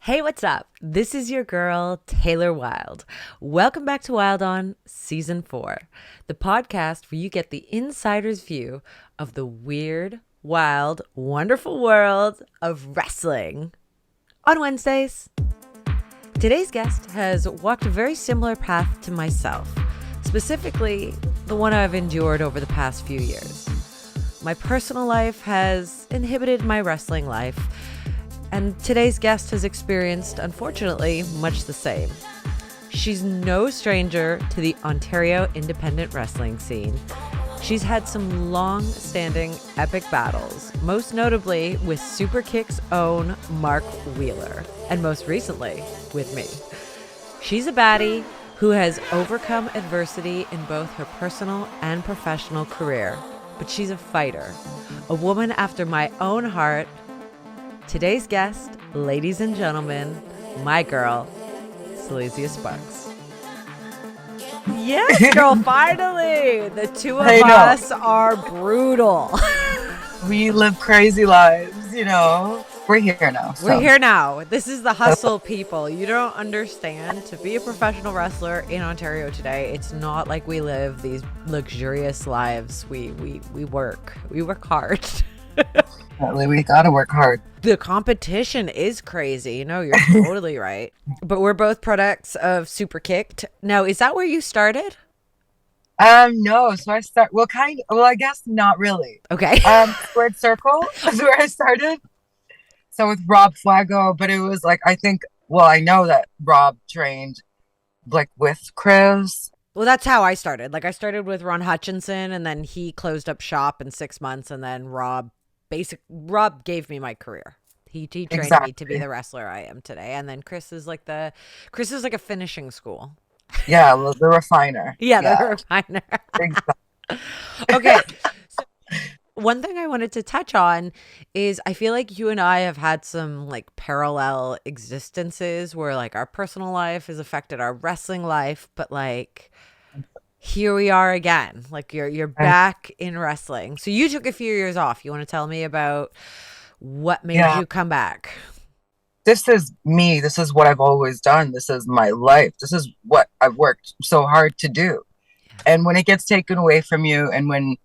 Hey, what's up? This is your girl, Taylor Wilde. Welcome back to Wilde on Season 4, the podcast where you get the insider's view of the weird, wild, wonderful world of wrestling. On Wednesdays, today's guest has walked a very similar path to myself, specifically the one I've endured over the past few years. My personal life has inhibited my wrestling life, and today's guest has experienced, unfortunately, much the same. She's no stranger to the Ontario independent wrestling scene. She's had some long-standing epic battles, most notably with Superkick'd's own Mark Wheeler, and most recently with me. She's a baddie who has overcome adversity in both her personal and professional career, but she's a fighter, a woman after my own heart. Today's guest, ladies and gentlemen, my girl, Seleziya Sparx. Yes, girl, finally! The two of us are brutal. We live crazy lives, you know. We're here now. So. We're here now. This is the hustle, people. You don't understand. To be a professional wrestler in Ontario today, it's not like we live these luxurious lives. We work. We work hard. We gotta work hard. The competition is crazy. You know, you're totally right. But we're both products of Superkick'd. Now, is that where you started? No. So I guess not really. Okay. Squared Circle is where I started. So with Rob Flago, but it was like, I know that Rob trained like with Chris. Well, that's how I started. Like I started with Ron Hutchinson, and then he closed up shop in 6 months, and then Rob gave me my career. He trained me to be the wrestler I am today. And then Chris is like a finishing school. Yeah, well, the refiner. Yeah, the refiner. Exactly. Okay. So one thing I wanted to touch on is I feel like you and I have had some like parallel existences where like our personal life has affected our wrestling life, but like here we are again. Like you're back in wrestling. So you took a few years off. You want to tell me about what made you come back? This is me. This is what I've always done. This is my life. This is what I've worked so hard to do. Yeah. And when it gets taken away from you, and when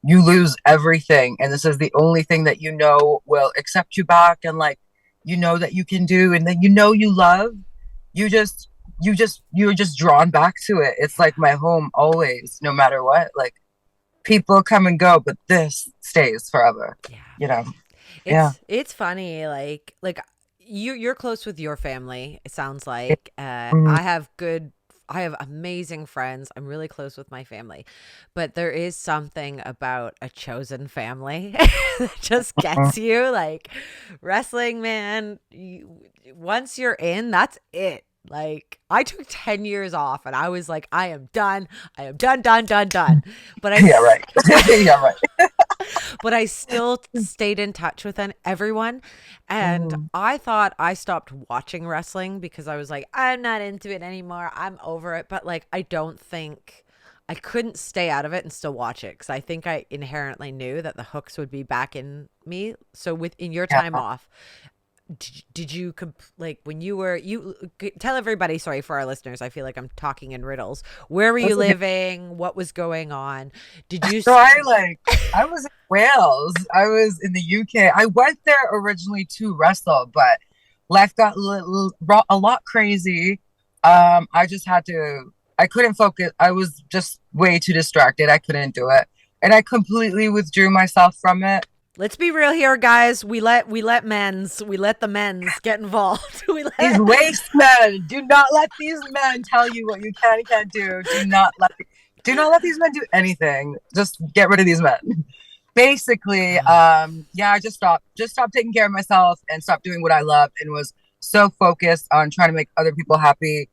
you lose everything, and this is the only thing that you know will accept you back, and like you know that you can do, and then you know you love, you're just drawn back to it. It's like my home always, no matter what. Like people come and go, but this stays forever. Yeah. You know. It's funny, like you're close with your family, it sounds like. I have amazing friends. I'm really close with my family. But there is something about a chosen family that just gets you. Like wrestling, man, once you're in, that's it. Like I took 10 years off and I was like, I am done. But yeah, right. Yeah, right. But I still stayed in touch with everyone. And I thought I stopped watching wrestling because I was like, I'm not into it anymore. I'm over it. But like, I don't think I couldn't stay out of it and still watch it because I think I inherently knew that the hooks would be back in me. So in your time off, did you like when you tell everybody, sorry for our listeners, I feel like I'm talking in riddles, where were you living, what was going on? Did you I was in Wales, I was in the UK. I went there originally to wrestle, but life got a lot crazy. I couldn't focus. I was just way too distracted. I couldn't do it, and I completely withdrew myself from it. Let's be real here, guys. We let the men's get involved. These waste men. Do not let these men tell you what you can and can't do. Do not let these men do anything. Just get rid of these men. Basically, I just stopped taking care of myself and stopped doing what I love, and was so focused on trying to make other people happy.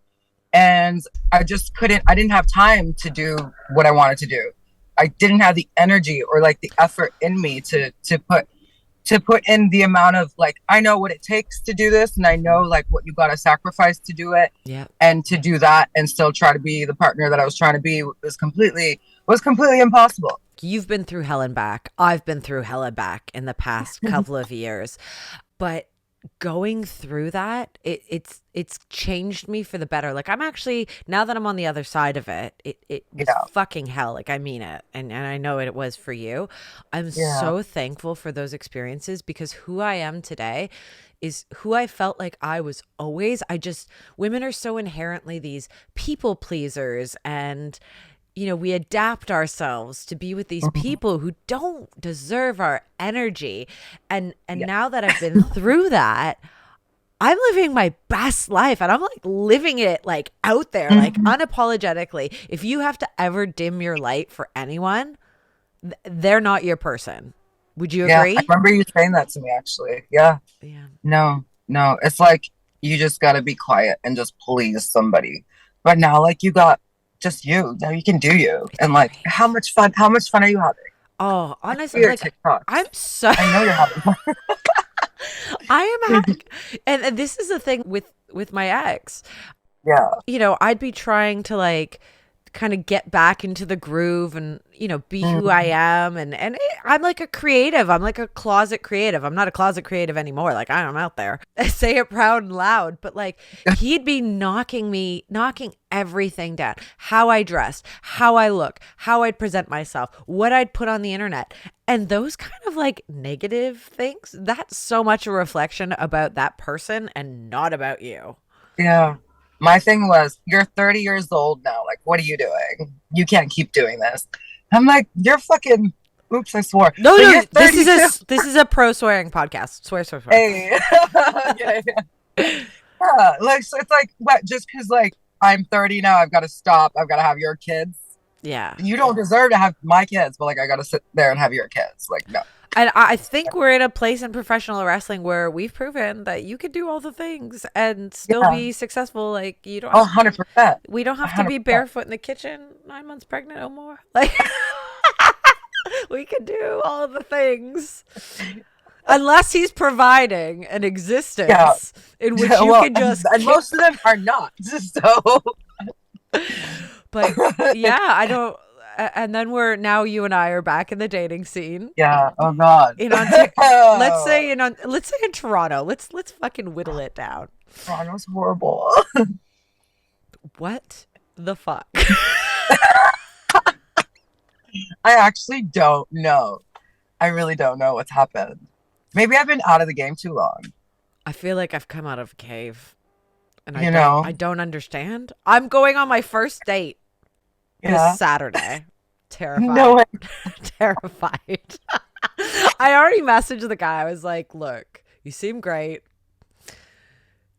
And I didn't have time to do what I wanted to do. I didn't have the energy or like the effort in me to put in the amount of like, I know what it takes to do this, and I know like what you got to sacrifice to do it. Yeah. And to do that and still try to be the partner that I was trying to be was completely impossible. You've been through hell and back. I've been through hell and back in the past couple of years. But going through that, it's changed me for the better. Like, I'm actually, now that I'm on the other side of it, it was fucking hell. Like, I mean it. And I know it was for you. I'm so thankful for those experiences, because who I am today is who I felt like I was always. Women are so inherently these people pleasers, and we adapt ourselves to be with these people who don't deserve our energy. And now that I've been through that, I'm living my best life, and I'm like living it like out there, like unapologetically. If you have to ever dim your light for anyone, they're not your person. Would you agree? I remember you saying that to me, actually. Yeah. No, it's like you just got to be quiet and just please somebody. But now, like, you got just you. Now you can do you. And like, how much fun are you having? Oh, honestly, like, I'm so I know you're having fun. I am happy. And this is the thing with my ex. Yeah. I'd be trying to like kind of get back into the groove and, be who I am. And I'm like a creative. I'm like a closet creative. I'm not a closet creative anymore. Like, I'm out there. I say it proud and loud, but like he'd be knocking everything down. How I dressed, how I look, how I'd present myself, what I'd put on the internet. And those kind of like negative things, that's so much a reflection about that person and not about you. Yeah. My thing was, you're 30 years old now. Like, what are you doing? You can't keep doing this. I'm like, you're fucking. Oops, I swore. No. This is a pro swearing podcast. Swear. Hey. Yeah. Like, so it's like, what? Just because like I'm 30 now, I've got to stop. I've got to have your kids. Yeah. You don't deserve to have my kids, but like I got to sit there and have your kids. Like, no. And I think we're in a place in professional wrestling where we've proven that you can do all the things and still be successful. Like, you don't. 100%. We don't have to be barefoot in the kitchen 9 months pregnant no more. Like, we can do all the things. Unless he's providing an existence in which you can just. And most of them are not. So. But yeah, I don't. And then you and I are back in the dating scene. Yeah. Oh God. Let's say in Toronto. Let's fucking whittle it down. Toronto's horrible. What the fuck? I actually don't know. I really don't know what's happened. Maybe I've been out of the game too long. I feel like I've come out of a cave. And I don't understand. I'm going on my first date this Saturday. Terrified. No way. Terrified. I already messaged the guy. I was like, look, you seem great.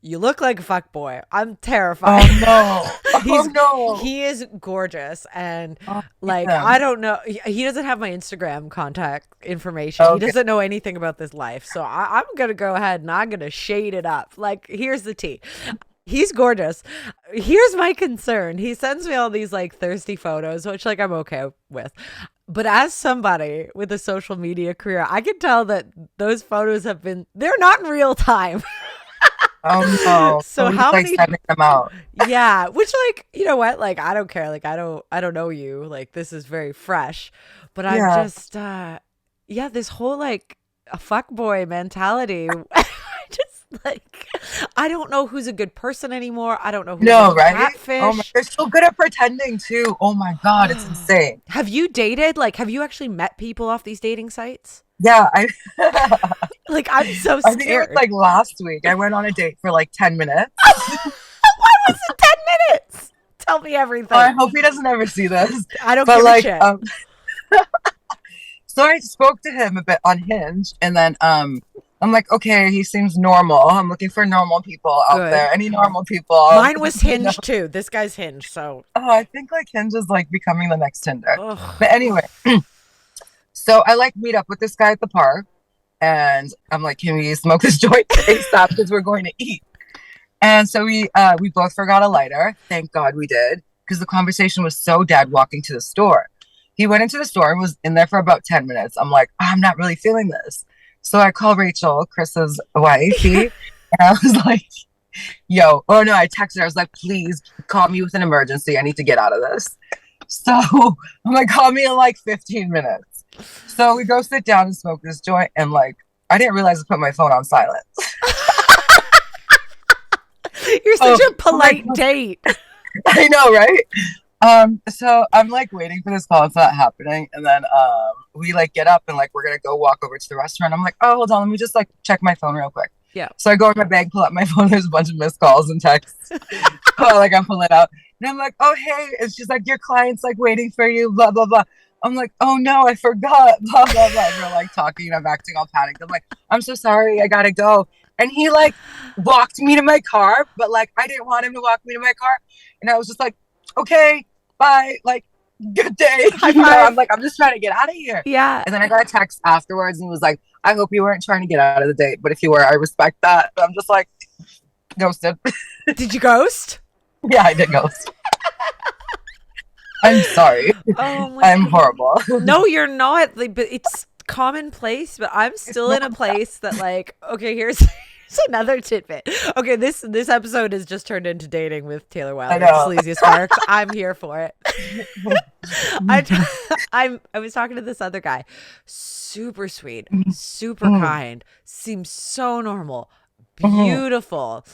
You look like a fuckboy. I'm terrified. Oh no. He is gorgeous. And I don't know. He doesn't have my Instagram contact information. Okay. He doesn't know anything about this life. So I'm going to go ahead and I'm going to shade it up. Like, here's the tea. He's gorgeous. Here's my concern. He sends me all these like thirsty photos, which like I'm okay with. But as somebody with a social media career, I can tell that those photos they're not in real time. Oh no. So how many sending them out? Yeah, which like, you know what? Like, I don't care. Like, I don't know you. Like, this is very fresh. But I'm just this whole like a fuckboy mentality. Like, I don't know who's a good person anymore. I don't know who's a catfish. Oh my, they're so good at pretending too. Oh my God, it's insane. Have you dated? Like, have you actually met people off these dating sites? Yeah, like, I'm so scared. I think it was like last week. I went on a date for like 10 minutes. Why was it 10 minutes? Tell me everything. Oh, I hope he doesn't ever see this. I don't give a shit. So I spoke to him a bit on Hinge, and then I'm like, okay, he seems normal. I'm looking for normal people out there. Any normal people? Mine was Hinge too. This guy's Hinge, so. Oh, I think like Hinge is like becoming the next Tinder. Ugh. But anyway, so I like meet up with this guy at the park, and I'm like, can we smoke this joint ASAP because we're going to eat? And so we both forgot a lighter. Thank God we did, because the conversation was so dead walking to the store. He went into the store and was in there for about 10 minutes. I'm like, I'm not really feeling this. So I called Rachel, Chris's wife, and I was like, I texted her. I was like, please call me with an emergency. I need to get out of this. So I'm like, call me in like 15 minutes. So we go sit down and smoke this joint. And like, I didn't realize I put my phone on silent. You're such a polite date. I know, right? So I'm like waiting for this call. It's not happening. And then we like get up and like we're gonna go walk over to the restaurant. I'm like, oh, hold on, let me just like check my phone real quick. Yeah. So I go in my bag, pull out my phone. There's a bunch of missed calls and texts. Like I'm pulling it out. And I'm like, oh hey. And she's like, your client's like waiting for you, blah, blah, blah. I'm like, oh no, I forgot, blah, blah, blah. And we're like talking and I'm acting all panicked. I'm like, I'm so sorry, I gotta go. And he like walked me to my car, but like I didn't want him to walk me to my car. And I was just like, okay, bye, like good day. I'm like, I'm just trying to get out of here. Yeah. And then I got a text afterwards and he was like, I hope you weren't trying to get out of the date, but if you were, I respect that. But I'm just like, ghosted. Did you ghost? Yeah, I did ghost. I'm sorry. Oh my I'm horrible. No, you're not. Like, but it's commonplace. But I'm still in a place that, like, okay, here's another tidbit. Okay, this episode has just turned into dating with Taylor Wilde and Seleziya Sparx. I'm here for it. I was talking to this other guy, super sweet, super kind, seems so normal, beautiful.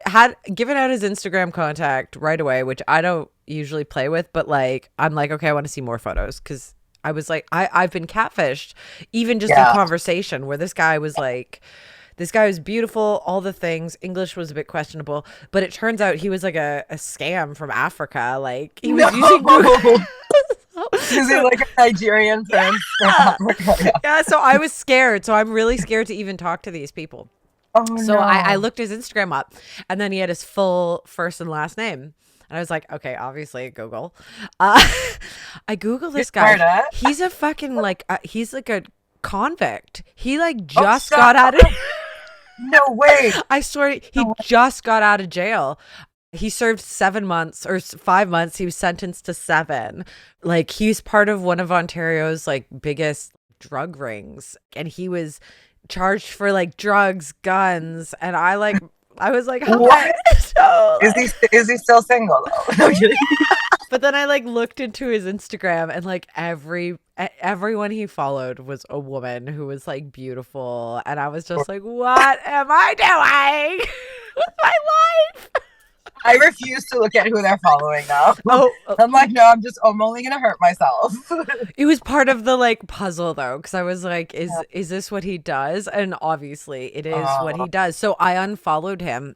Had given out his Instagram contact right away, which I don't usually play with, but like I'm like, okay, I want to see more photos because I was like, I've been catfished, even just in conversation where this guy was like, this guy was beautiful, all the things. English was a bit questionable, but it turns out he was like a scam from Africa. Like he was using Google. Is he like a Nigerian prince? Yeah, so I was scared. So I'm really scared to even talk to these people. Oh, so no. I looked his Instagram up and then he had his full first and last name. And I was like, okay, obviously Google. I Googled this guy. He's a fucking like, he's like a convict. He like just got out of... No way. I swear he just got out of jail. He served 7 months or 5 months. He was sentenced to 7. Like he's part of one of Ontario's like biggest drug rings. And he was charged for like drugs, guns. And I was like, what? So, is he still single though? But then I like looked into his Instagram and like everyone he followed was a woman who was like beautiful. And I was just like, what am I doing with my life? I refuse to look at who they're following now. I'm like, no, I'm only gonna hurt myself. It was part of the like puzzle though, because I was like, is this what he does? And obviously it is what he does. So I unfollowed him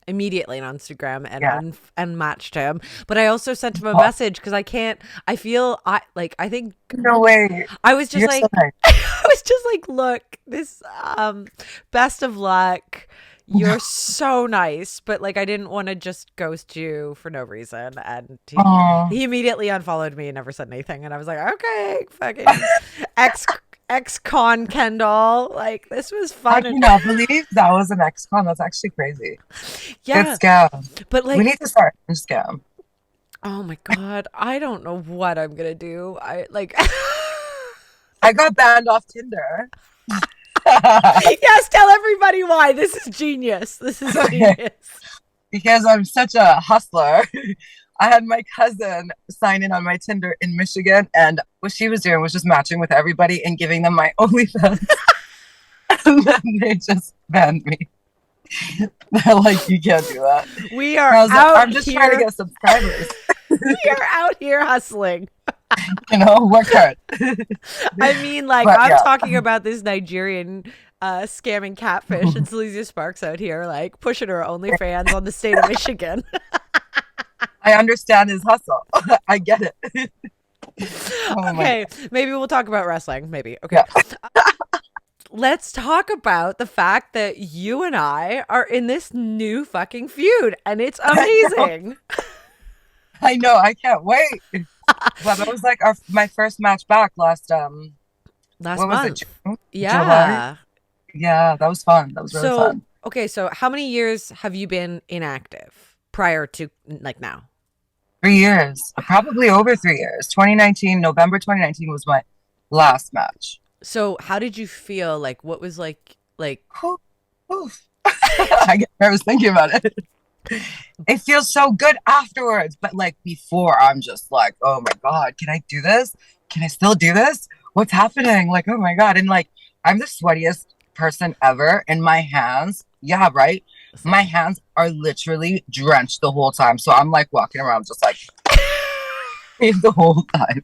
immediately on Instagram and unmatched him. But I also sent him a message because I think no way. I was just like, I was just like, look, this best of luck. You're so nice, but like I didn't want to just ghost you for no reason. And he immediately unfollowed me and never said anything. And I was like, okay, fucking ex-con Kendall. Like this was fun. I cannot believe that was an ex-con. That's actually crazy. Yeah. Good scam. But like we need to start a scam. Oh my God. I don't know what I'm gonna do. I got banned off Tinder. Yes, tell everybody why. This is genius. Because I'm such a hustler. I had my cousin sign in on my Tinder in Michigan, and what she was doing was just matching with everybody and giving them my OnlyFans. And then they just banned me. They're like, you can't do that. We are out like, I'm just trying to get subscribers. We are out here hustling. Work hard. I mean, like, but, I'm talking about this Nigerian scamming catfish and Seleziya Sparx out here, like, pushing her OnlyFans on the state of Michigan. I understand his hustle. I get it. Okay, maybe we'll talk about wrestling. Maybe. Okay. Yeah. Let's talk about the fact that you and I are in this new fucking feud, and it's amazing. I know. I can't wait. Well, that was like my first match back last month. June? Yeah. July? Yeah, that was fun. That was really fun. Okay, so how many years have you been inactive prior to like now? 3 years. Probably over 3 years. November 2019 was my last match. So how did you feel? Like what was like I get nervous thinking about it. It feels so good afterwards, but like before I'm just like, oh my God, can I do this? Can I still do this? What's happening? Like, oh my God. And like I'm the sweatiest person ever in my hands. Yeah, right. My hands are literally drenched the whole time. So I'm like walking around just like the whole time.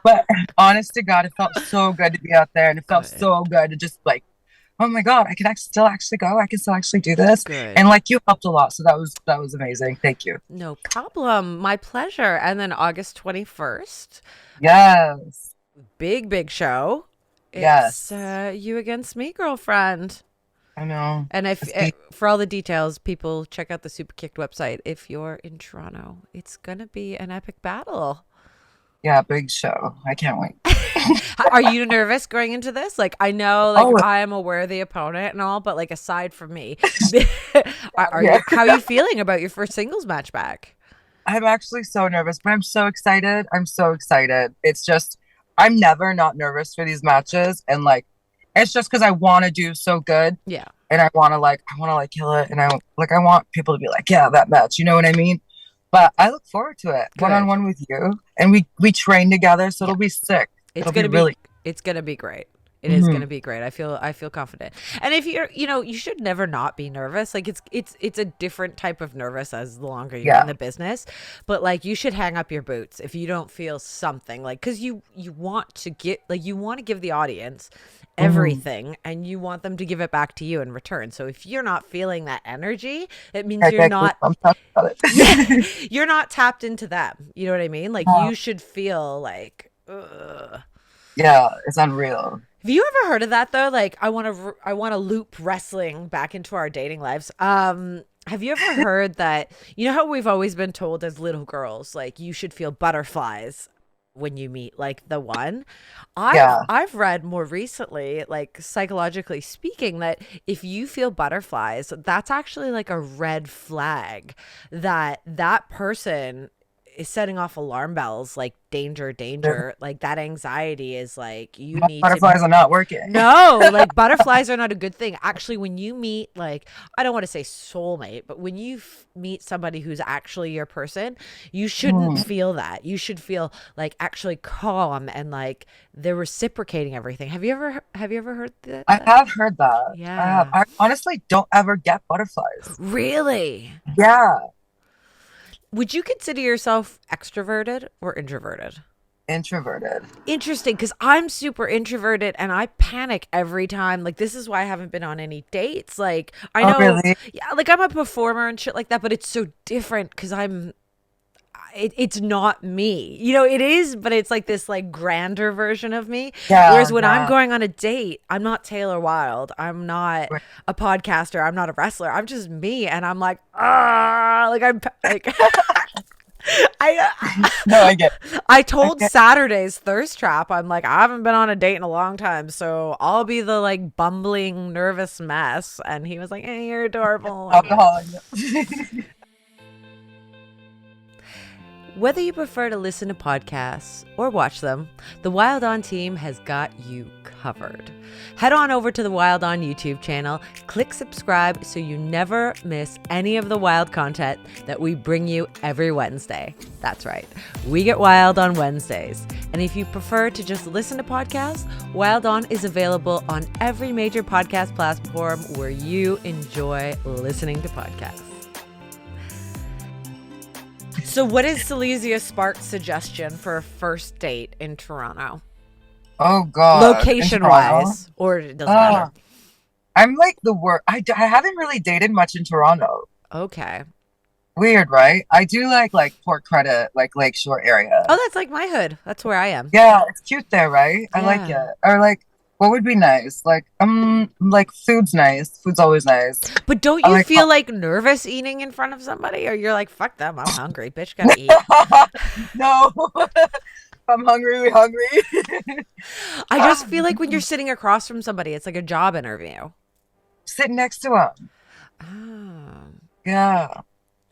But honest to God, it felt so good to be out there, and it felt Good. so good to just like, oh my God, I can still actually go. I can still actually do this. Good. And like you helped a lot. So that was amazing. Thank you. No problem. My pleasure. And then August 21st, Yes. big show. Yes. It's you against me, girlfriend. I know. And for all the details, people check out the Superkick'd website. If you're in Toronto, it's gonna be an epic battle. Yeah, big show. I can't wait. Are you nervous going into this? Like, I know, like, I am aware of the opponent and all, but like, aside from me, how are you feeling about your first singles match back? I'm actually so nervous, but I'm so excited. I'm so excited. It's just, I'm never not nervous for these matches, and like, it's just because I want to do so good. Yeah. And I want to kill it, and I want people to be like, yeah, that match. You know what I mean? But I look forward to it. Good. One-on-one with you, and we train together, so it'll be sick. It's gonna be great. It is going to be great. I feel confident. And if you're, you should never not be nervous. Like it's a different type of nervous as the longer you're in the business. But like, you should hang up your boots if you don't feel something, like, cause you want to give the audience everything, and you want them to give it back to you in return. So if you're not feeling that energy, it means you're not you're not tapped into them. You know what I mean? Like, you should feel like, ugh. Yeah, it's unreal. Have you ever heard of that though? Like, I want to loop wrestling back into our dating lives. Have you ever heard that, how we've always been told as little girls, like, you should feel butterflies when you meet like the one? I've read more recently, like, psychologically speaking, that if you feel butterflies, that's actually like a red flag that person is setting off alarm bells, like danger. Like, that anxiety is like, butterflies are not working. No, like, butterflies are not a good thing. Actually, when you meet, like, I don't want to say soulmate, but when you meet somebody who's actually your person, you shouldn't feel that. You should feel like actually calm and like they're reciprocating everything. Have you ever heard that? I have heard that. Yeah. I honestly don't ever get butterflies. Really? Yeah. Would you consider yourself extroverted or introverted? Introverted. Interesting, because I'm super introverted and I panic every time. Like, this is why I haven't been on any dates. Like, I know, really? Yeah, like, I'm a performer and shit like that, but it's so different because it's not me. It is, but it's like this like grander version of me. Yeah, whereas when I'm going on a date, I'm not Taylor Wilde. I'm not a podcaster. I'm not a wrestler. I'm just me. And I'm like, like, I'm like, I get it. I told Saturday's Thirst Trap, I'm like, I haven't been on a date in a long time, so I'll be the like bumbling, nervous mess. And he was like, hey, you're adorable. Alcoholic. Whether you prefer to listen to podcasts or watch them, the Wilde On team has got you covered. Head on over to the Wilde On YouTube channel, click subscribe so you never miss any of the Wilde content that we bring you every Wednesday. That's right, we get Wilde on Wednesdays. And if you prefer to just listen to podcasts, Wilde On is available on every major podcast platform where you enjoy listening to podcasts. So what is Seleziya Sparx' suggestion for a first date in Toronto? Oh, God. Location-wise, or it doesn't matter? I'm like the worst. I haven't really dated much in Toronto. Okay. Weird, right? I do like Port Credit, like Lakeshore area. Oh, that's like my hood. That's where I am. Yeah, it's cute there, right? I like it. Or like, what would be nice? Like food's nice. Food's always nice. But don't you feel like nervous eating in front of somebody? Or you're like, fuck them, I'm hungry. Bitch, gotta eat. No. If I'm hungry, we're hungry. I just feel like when you're sitting across from somebody, it's like a job interview. Sit next to them. Oh. Yeah.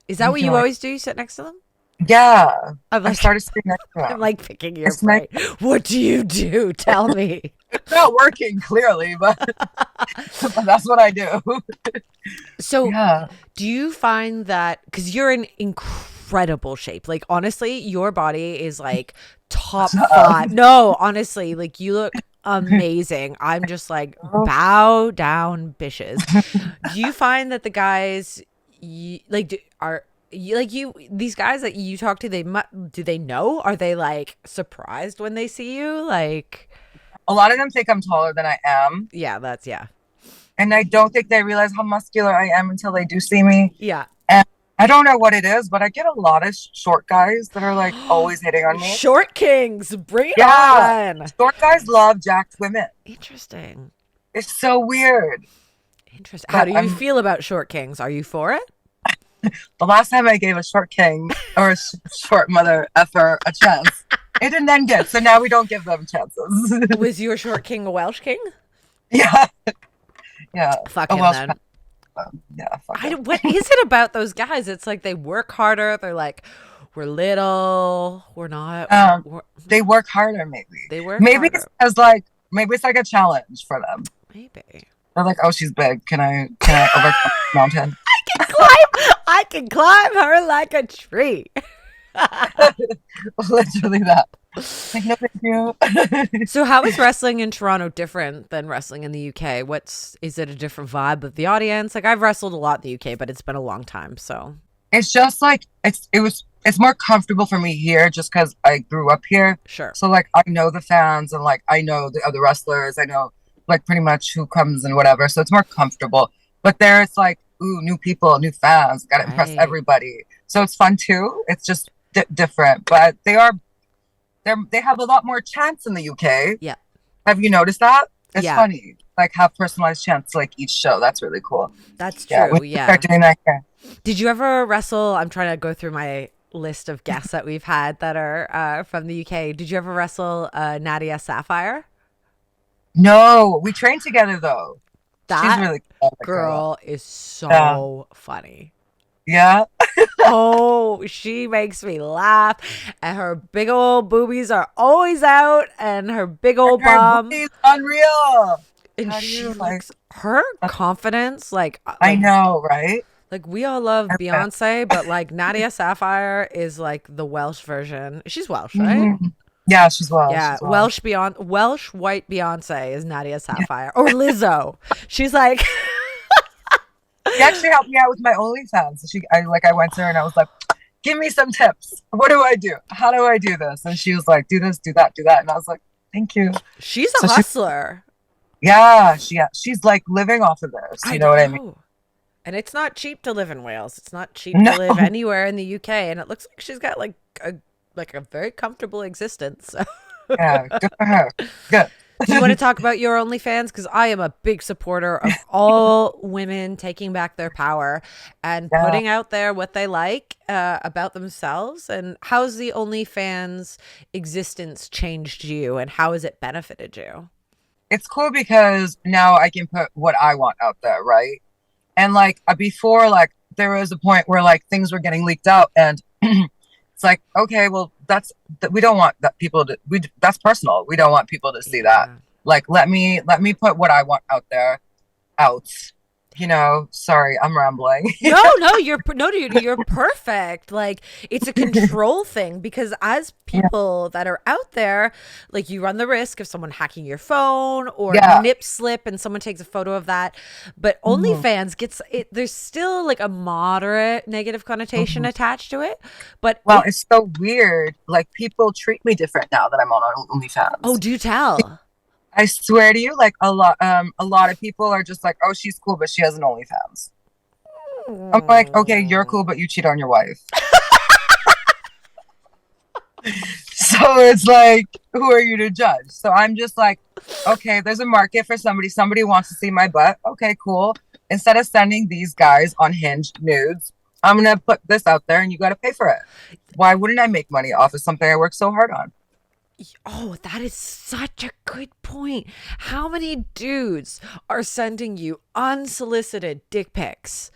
Is that what you always do? You sit next to them? Yeah. I started sitting next to them. I'm like picking your brain. What do you do? Tell me. It's not working, clearly, but that's what I do. So do you find that, because you're in incredible shape, like, honestly, your body is like top 5. No, honestly, like, you look amazing. I'm just like, Oh. bow down, bitches. Do you find that the guys, these guys that you talk to, do they know? Are they like surprised when they see you? Like, A lot of them think I'm taller than I am. yeah, And I don't think they realize how muscular I am until they do see me. yeah. And I don't know what it is, but I get a lot of short guys that are like always hitting on me. Short kings, bring it Yeah. on. Short guys love jacked women. Interesting. It's so weird. Interesting. How do you feel about short kings? Are you for it? The last time I gave a short king or a short mother effer a chance, it didn't end good. So now we don't give them chances. Was your short king a Welsh king? Yeah. Yeah. Fuck him Welsh then. Yeah. Fuck him. What is it about those guys? It's like they work harder. They're like, we're little. We're not. They work harder, maybe. They work maybe harder. Maybe it's like a challenge for them. Maybe. They're like, oh, she's big. Can I overcome the mountain? I can climb her like a tree. Literally that. Like, no, thank you. So how is wrestling in Toronto different than wrestling in the UK? Is it a different vibe of the audience? Like, I've wrestled a lot in the UK, but it's been a long time. So It's just like it's more comfortable for me here just because I grew up here. Sure. So like I know the fans and like I know the other wrestlers. I know like pretty much who comes and whatever. So it's more comfortable. But there it's like, ooh, new people, new fans, gotta impress everybody. So it's fun too. It's just different. But they have a lot more chants in the UK. Yeah. Have you noticed that? It's Yeah. funny. Like have personalized chants like each show. That's really cool. That's true. We Yeah. start doing that here. Did you ever wrestle? I'm trying to go through my list of guests that we've had that are from the UK. Did you ever wrestle Nadia Sapphire? No, we trained together though. That She's really cool. girl is so funny. Yeah. Oh, she makes me laugh. And her big old boobies are always out. And her big old bum. She's unreal. And she looks, her confidence, like I know, right? Like we all love Beyonce, but like Nadia Sapphire is like the Welsh version. She's Welsh, right? Mm-hmm. Yeah, she's Welsh. Yeah, she's Welsh. Welsh white Beyonce is Nadia Sapphire or Lizzo. She's like, She actually helped me out with my OnlyFans. I went to her and I was like, "Give me some tips. What do I do? How do I do this?" And she was like, "Do this, do that, do that." And I was like, "Thank you." She's a hustler. She's like living off of this. You know what I mean? And it's not cheap to live in Wales. It's not cheap to live anywhere in the UK. And it looks like she's got like a very comfortable existence. So. Yeah, good for her. Good. Do you want to talk about your OnlyFans? Because I am a big supporter of all women taking back their power and putting out there what they like about themselves. And how's the OnlyFans existence changed you and how has it benefited you? It's cool because now I can put what I want out there, right? And like before, like there was a point where like things were getting leaked out and it's like, okay, well, we don't want that that's personal. We don't want people to see that. Like, let me put what I want out there out. You know, sorry, I'm rambling. No, you're perfect. Like it's a control thing because as people that are out there, like you run the risk of someone hacking your phone or nip slip and someone takes a photo of that. But OnlyFans gets it. There's still like a moderate negative connotation attached to it. But it's so weird. Like people treat me different now that I'm on OnlyFans. Oh, do tell. I swear to you, like a lot of people are just like, oh, she's cool, but she has an OnlyFans. I'm like, okay, you're cool, but you cheat on your wife. So it's like, who are you to judge? So I'm just like, okay, there's a market for somebody. Somebody wants to see my butt. Okay, cool. Instead of sending these guys on Hinge nudes, I'm going to put this out there and you got to pay for it. Why wouldn't I make money off of something I work so hard on? Oh, that is such a good point. How many dudes are sending you unsolicited dick pics?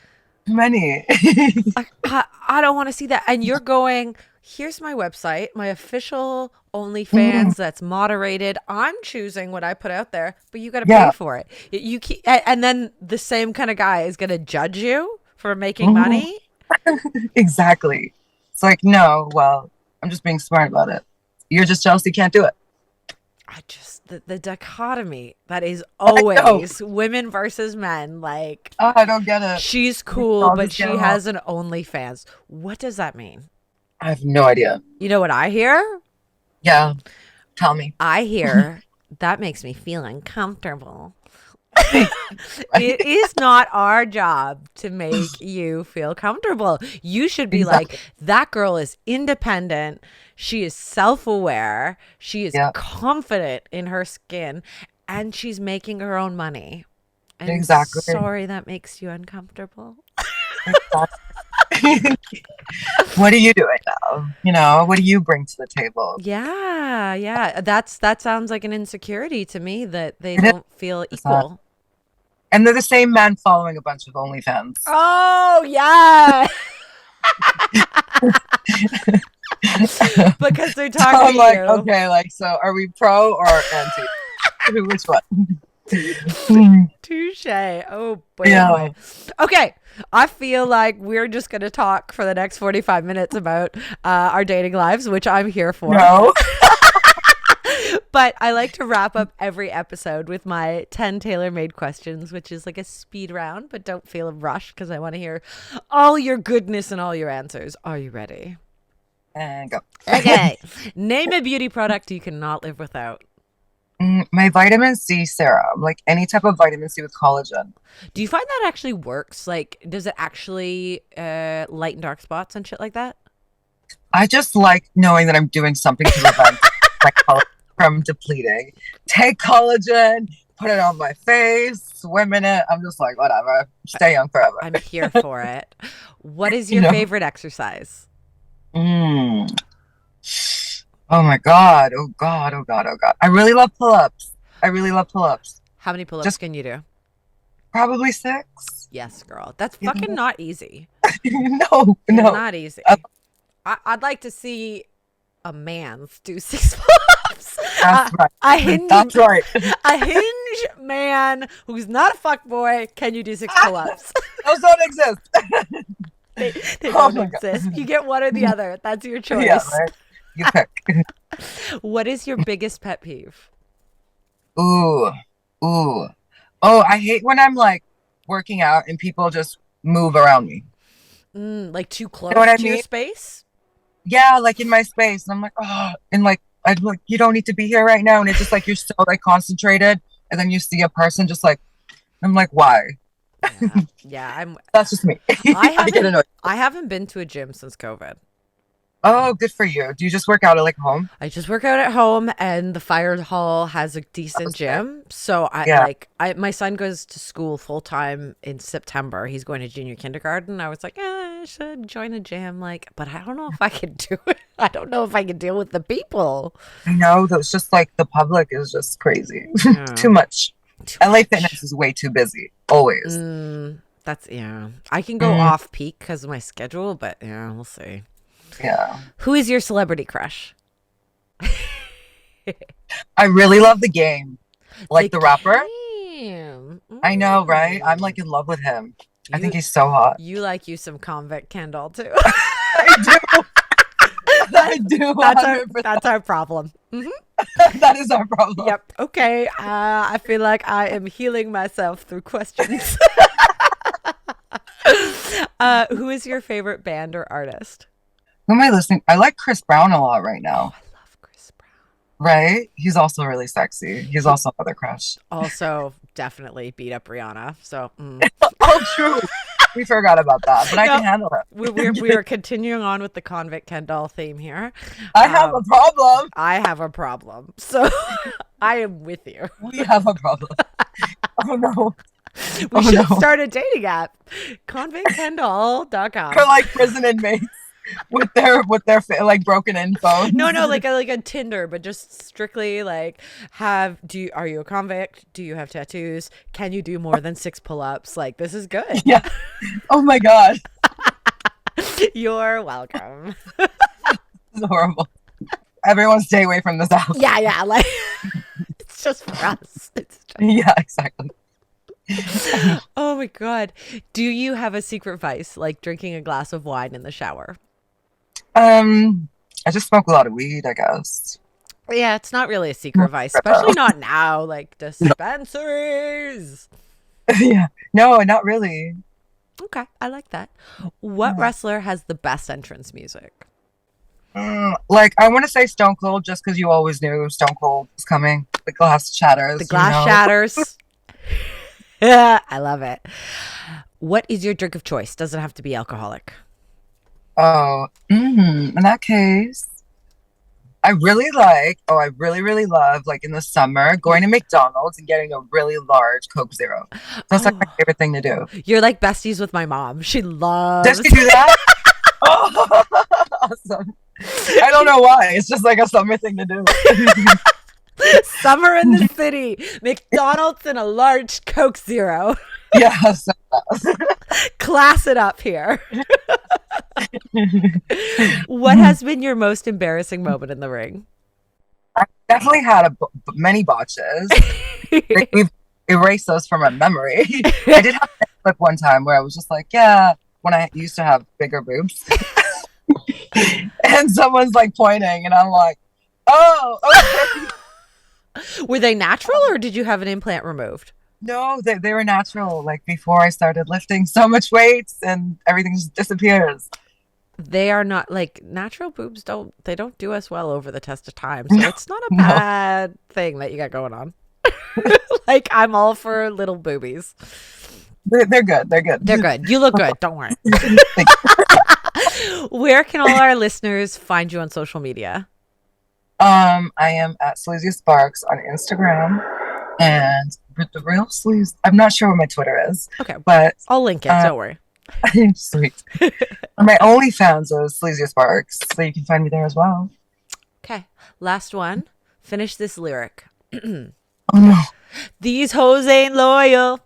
Many. I don't want to see that. And you're going, here's my website, my official OnlyFans that's moderated. I'm choosing what I put out there, but you got to pay for it. You keep, and then the same kind of guy is going to judge you for making money. Exactly. It's like, no, well, I'm just being smart about it. You're just jealous you can't do it. I just the dichotomy that is I know. always women versus men. Like, I don't get it. she's We cool, all but just get she along. has an OnlyFans. What does that mean? I have no idea. You know what I hear? Yeah, tell me. I hear that makes me feel uncomfortable. It is not our job to make you feel comfortable. You should be like, Exactly. that girl is independent. She is self-aware. She is Yeah, confident in her skin, and she's making her own money. I'm exactly. sorry that makes you uncomfortable. Exactly. What are you doing now? What do you bring to the table? Yeah, yeah. That sounds like an insecurity to me that they It don't feel is that. equal. And they're the same men following a bunch of OnlyFans. Oh, yeah. Because they're So talking I'm to like, you. okay, like, so are we pro or anti? Which one? Touche. Oh boy, oh Yeah. boy. Okay, I feel like we're just going to talk for the next 45 minutes about our dating lives, which I'm here for. No. But I like to wrap up every episode with my 10 tailor-made questions, which is like a speed round, but don't feel a rush because I want to hear all your goodness and all your answers. Are you ready? And go. Okay. Name a beauty product you cannot live without. My vitamin C serum, like any type of vitamin C with collagen. Do you find that actually works? Like, does it actually lighten dark spots and shit like that? I just like knowing that I'm doing something to prevent my collagen from depleting. Take collagen, put it on my face, swim in it. I'm just like, whatever. Stay young forever. I'm here for it. What is You your know? favorite exercise? Mm. Oh my God. Oh God. Oh God. Oh God. I really love pull-ups. I really love pull-ups. How many pull-ups Just can you do? probably 6. Yes, girl. That's You fucking know? not easy. No, It's no. not easy. Uh, I'd like to see a man do 6 pull-ups. That's right. That's right. A hinge man who's not a fuckboy. Can you do 6 pull-ups? Those don't exist. They Oh don't my God. exist. You get one or the other. That's your choice. Yeah, right. You pick. What is your biggest pet peeve? Ooh, ooh. Oh, I hate when I'm like working out and people just move around me. Like too close You know what I to your mean? space? Yeah, like in my space. And I'm like, oh, and like I'm like, you don't need to be here right now. And it's just like you're so like concentrated, and then you see a person just like, I'm like, why? Yeah, yeah. That's just me. I get annoyed. I haven't been to a gym since COVID. Oh, good for you. Do you just work out at like home? I just work out at home, and the fire hall has a decent Okay. gym. So Yeah. my son goes to school full time in September. He's going to junior kindergarten. I was like, I should join a gym. Like, but I don't know if I can do it. I don't know if I can deal with the people. I know that it's just like the public is just crazy. Yeah. Too much. Too LA much. Fitness is way too busy. Always. That's I can go off peak because of my schedule, but yeah, we'll see. Yeah. Who is your celebrity crush? I really love the game. Like the rapper. Game. I know, right? I'm like in love with him. I think You he's so hot. you like you some convict Kendall too. I do. I do. That's our problem. That is our problem. Yep. Okay. I feel like I am healing myself through questions. Who is your favorite band or artist? Who am I listening? I like Chris Brown a lot right now. I love Chris Brown. Right? He's also really sexy. He's also another crush. Also, definitely beat up Rihanna. So Oh, true. We forgot about that, but I No. can handle it. we are continuing on with the convict Kendall theme here. I have a problem. I have a problem. So I am with you. We have a problem. Oh no. We should start a dating app. Convictkendall.com. For like prison inmates with their like broken in phones. No, like a Tinder, but just strictly like are you a convict? Do you have tattoos? Can you do more than 6 pull-ups? Like, this is good. Yeah. Oh my God. You're welcome. This is horrible. Everyone stay away from this app. Yeah, like it's just for us. Yeah, exactly. Oh my God. Do you have a secret vice, like drinking a glass of wine in the shower? I just smoke a lot of weed, I guess. Yeah, it's not really a secret vice, especially not now, like No. dispensaries. Yeah. No, not really. Okay, I like that. What Yeah. wrestler has the best entrance music? Like I want to say Stone Cold just because you always knew Stone Cold was coming. The glass The shatters, you glass know. shatters. Yeah, I love it. What is your drink of choice? Doesn't have to be alcoholic. Oh, in that case, I really, really love, like in the summer, going to McDonald's and getting a really large Coke Zero. That's like my Oh, favorite thing to do. you're like besties with my mom. She Does she loves do that? Oh, awesome. I don't know why. It's just like a summer thing to do. summer in the city. McDonald's and a large Coke Zero. Yeah, so Class it up here. What has been your most embarrassing moment in the ring? I definitely had many botches. Like, we've erased those from my memory. I did have a clip one time where I was just like, yeah, when I used to have bigger boobs. And someone's like pointing, and I'm like, oh, okay. Were they natural or did you have an implant removed? No, they were natural. Like before I started lifting so much weight and everything just disappears. They are not like natural boobs don't do us well over the test of time. So No, it's not a no. bad thing that you got going on. Like I'm all for little boobies. They're good. They're good. They're good. You look good. Don't worry. Thank Where can all our listeners find you on social media? I am at Seleziya Sparx on Instagram and with the real sleaze. I'm not sure what my Twitter is, Okay. but I'll link it. Don't worry. sweet. My OnlyFans is Seleziya Sparx, so you can find me there as well. Okay. Last one. Finish this lyric. Oh no, These hoes ain't loyal.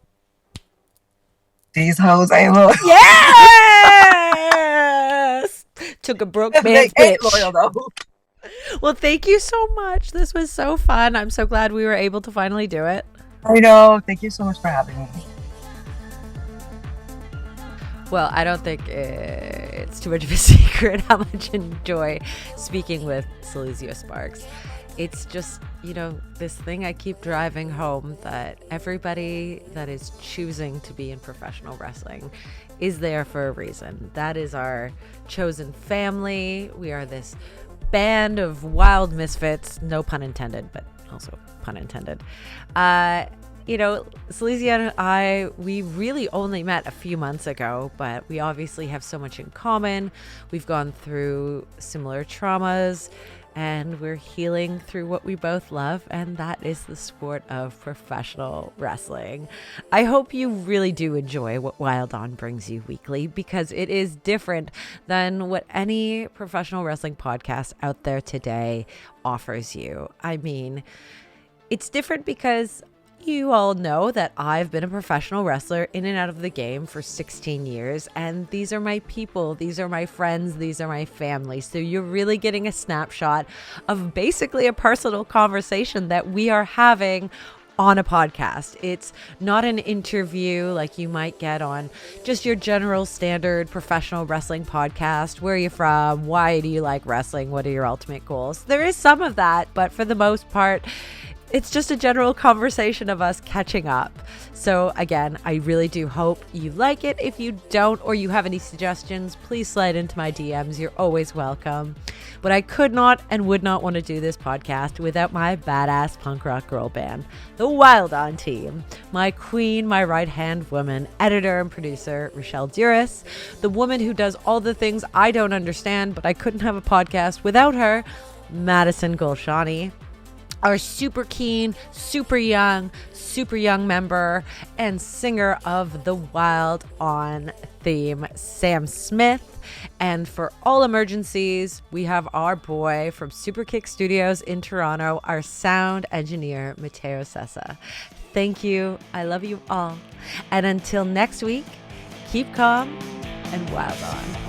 these hoes ain't loyal. Yes! Took a broke They man's ain't bitch. loyal though. Well, thank you so much. This was so fun. I'm so glad we were able to finally do it. I know. Thank you so much for having me. Well, I don't think it's too much of a secret how much I enjoy speaking with Seleziya Sparx. It's just, this thing I keep driving home that everybody that is choosing to be in professional wrestling is there for a reason. That is our chosen family. We are this band of wild misfits, no pun intended, but also pun intended. Seleziya and I, we really only met a few months ago, but we obviously have so much in common. We've gone through similar traumas, and we're healing through what we both love, and that is the sport of professional wrestling. I hope you really do enjoy what Wild On brings you weekly, because it is different than what any professional wrestling podcast out there today offers you. I mean, it's different because you all know that I've been a professional wrestler in and out of the game for 16 years, and these are my people, these are my friends, these are my family. So you're really getting a snapshot of basically a personal conversation that we are having on a podcast. It's not an interview like you might get on just your general standard professional wrestling podcast. Where are you from? Why do you like wrestling? What are your ultimate goals? There is some of that, but for the most part, it's just a general conversation of us catching up. So again, I really do hope you like it. If you don't, or you have any suggestions, please slide into my DMs. You're always welcome. But I could not and would not want to do this podcast without my badass punk rock girl band, the Wild On team. My queen, my right-hand woman, editor and producer, Rochelle Douris. The woman who does all the things I don't understand, but I couldn't have a podcast without her, Madison Golshani. Our super keen, super young member and singer of the Wild On theme, Sam Smith. And for all emergencies, we have our boy from Superkick'd Studios in Toronto, our sound engineer, Matteo Sessa. Thank you. I love you all. And until next week, keep calm and wild on.